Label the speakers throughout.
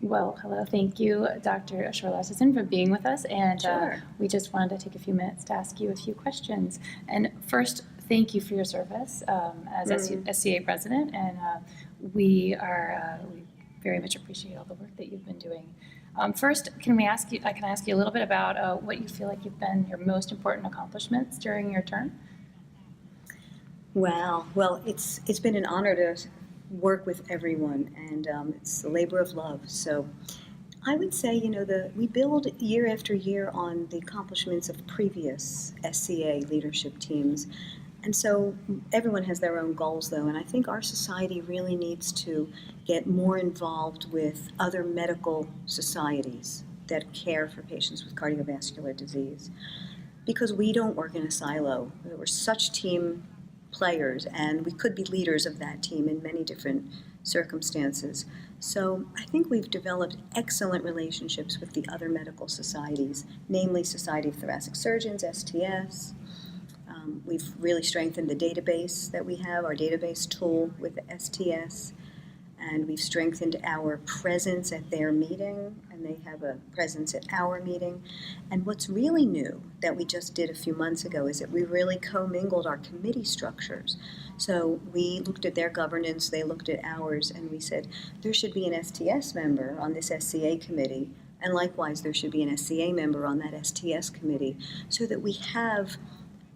Speaker 1: Well, hello. Thank you, Dr. Lesserson, for being with us. And
Speaker 2: Sure.
Speaker 1: we just wanted to take a few minutes to ask you a few questions. And first, thank you for your service as SCA president. And we very much appreciate all the work that you've been doing. First, can I ask you a little bit about what you feel like you've been your most important accomplishments during your term?
Speaker 2: Wow. Well, it's been an honor to work with everyone, and it's a labor of love. So I would say, we build year after year on the accomplishments of previous SCA leadership teams. And so everyone has their own goals, though, and I think our society really needs to get more involved with other medical societies that care for patients with cardiovascular disease, because we don't work in a silo. We're such team players, and we could be leaders of that team in many different circumstances. So I think we've developed excellent relationships with the other medical societies, namely Society of Thoracic Surgeons, STS. We've really strengthened the database that we have, our database tool with the STS, and we've strengthened our presence at their meeting, and they have a presence at our meeting. And what's really new that we just did a few months ago is that we really commingled our committee structures. So we looked at their governance, they looked at ours, and we said there should be an STS member on this SCA committee, and likewise there should be an SCA member on that STS committee, so that we have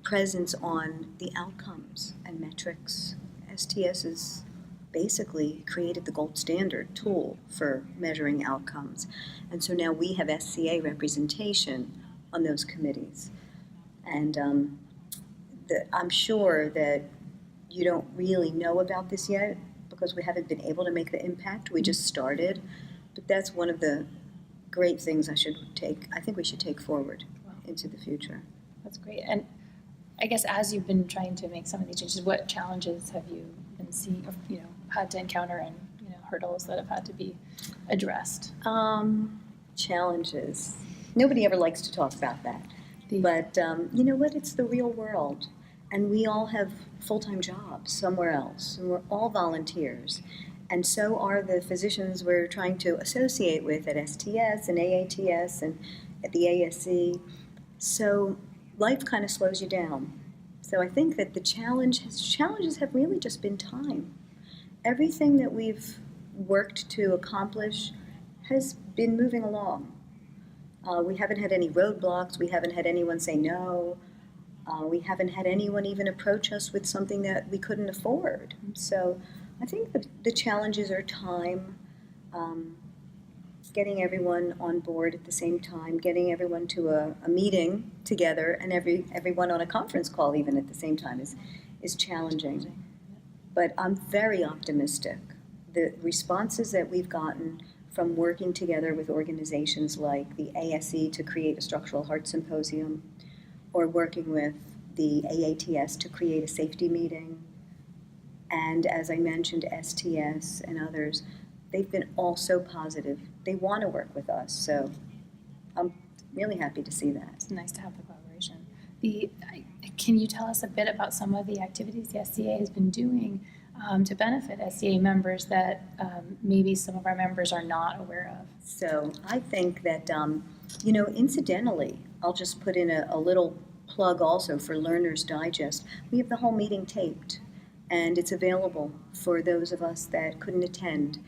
Speaker 2: presence on the outcomes and metrics. STS is basically created the gold standard tool for measuring outcomes. And so now we have SCA representation on those committees. And I'm sure that you don't really know about this yet because we haven't been able to make the impact. We just started. But that's one of the great things I think we should take forward into the future.
Speaker 1: That's great. And I guess as you've been trying to make some of these changes, what challenges have you been seeing, had to encounter, and hurdles that have had to be addressed?
Speaker 2: Challenges. Nobody ever likes to talk about that. But you know what? It's the real world. And we all have full-time jobs somewhere else. And we're all volunteers. And so are the physicians we're trying to associate with at STS and AATS and at the ASC. So life kind of slows you down. So I think that the challenges have really just been time. Everything that we've worked to accomplish has been moving along. We haven't had any roadblocks. We haven't had anyone say no. We haven't had anyone even approach us with something that we couldn't afford. So I think the challenges are time, getting everyone on board at the same time, getting everyone to a meeting together, and everyone on a conference call even at the same time is challenging. But I'm very optimistic. The responses that we've gotten from working together with organizations like the ASE to create a structural heart symposium, or working with the AATS to create a safety meeting, and as I mentioned, STS and others, they've been all so positive. They want to work with us, so I'm really happy to see that.
Speaker 1: It's nice to have the collaboration. Can you tell us a bit about some of the activities the SCA has been doing to benefit SCA members that maybe some of our members are not aware of?
Speaker 2: So I think that, incidentally, I'll just put in a little plug also for Learner's Digest. We have the whole meeting taped, and it's available for those of us that couldn't attend.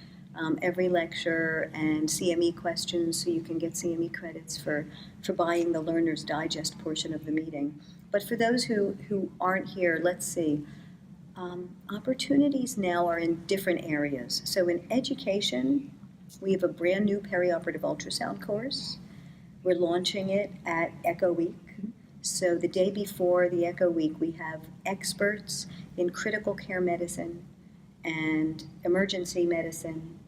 Speaker 2: Every lecture and CME questions, so you can get CME credits for buying the Learner's Digest portion of the meeting. But for those who aren't here, let's see. Opportunities now are in different areas. So in education, we have a brand new perioperative ultrasound course. We're launching it at Echo Week. So the day before the Echo Week, we have experts in critical care medicine and emergency medicine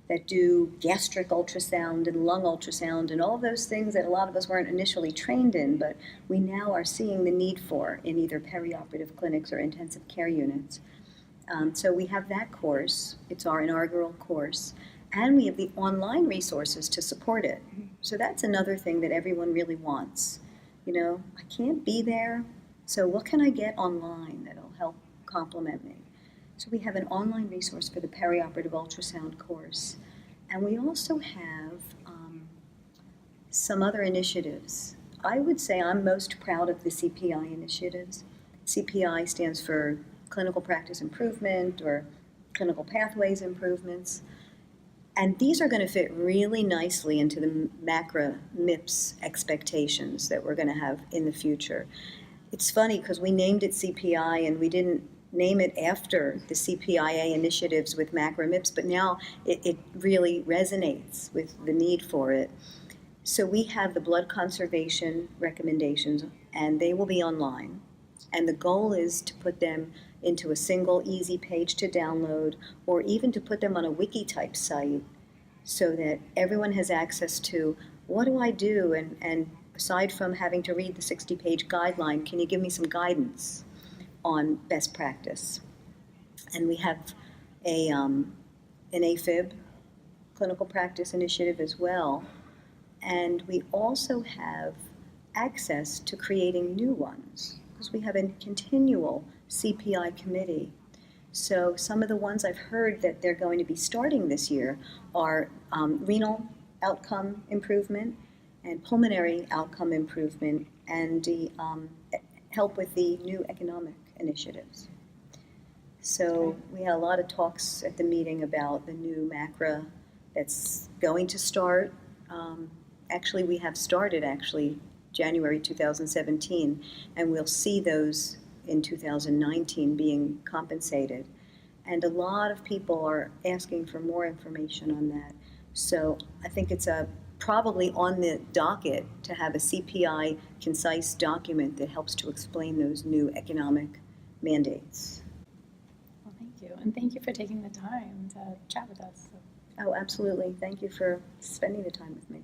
Speaker 2: that do gastric ultrasound and lung ultrasound and all those things that a lot of us weren't initially trained in, but we now are seeing the need for in either perioperative clinics or intensive care units. So we have that course. It's our inaugural course. And we have the online resources to support it. So that's another thing that everyone really wants. I can't be there, so what can I get online that'll help complement me? So we have an online resource for the perioperative ultrasound course. And we also have some other initiatives. I would say I'm most proud of the CPI initiatives. CPI stands for Clinical Practice Improvement or Clinical Pathways Improvements. And these are going to fit really nicely into the macro MIPS expectations that we're going to have in the future. It's funny because we named it CPI and we didn't name it after the CPIA initiatives with macro MIPS, but now it really resonates with the need for it. So we have the blood conservation recommendations, and they will be online. And the goal is to put them into a single easy page to download, or even to put them on a wiki type site so that everyone has access to what do I do, and aside from having to read the 60-page guideline, can you give me some guidance on best practice? And we have an AFib clinical practice initiative as well. And we also have access to creating new ones because we have a continual CPI committee. So some of the ones I've heard that they're going to be starting this year are renal outcome improvement and pulmonary outcome improvement, and the help with the new economic initiatives. So we had a lot of talks at the meeting about the new MACRA that's going to start. Actually, we have started January 2017, and we'll see those in 2019 being compensated. And a lot of people are asking for more information on that. So I think it's probably on the docket to have a CPI concise document that helps to explain those new economic mandates.
Speaker 1: Well, thank you. And thank you for taking the time to chat with us.
Speaker 2: Oh, absolutely. Thank you for spending the time with me.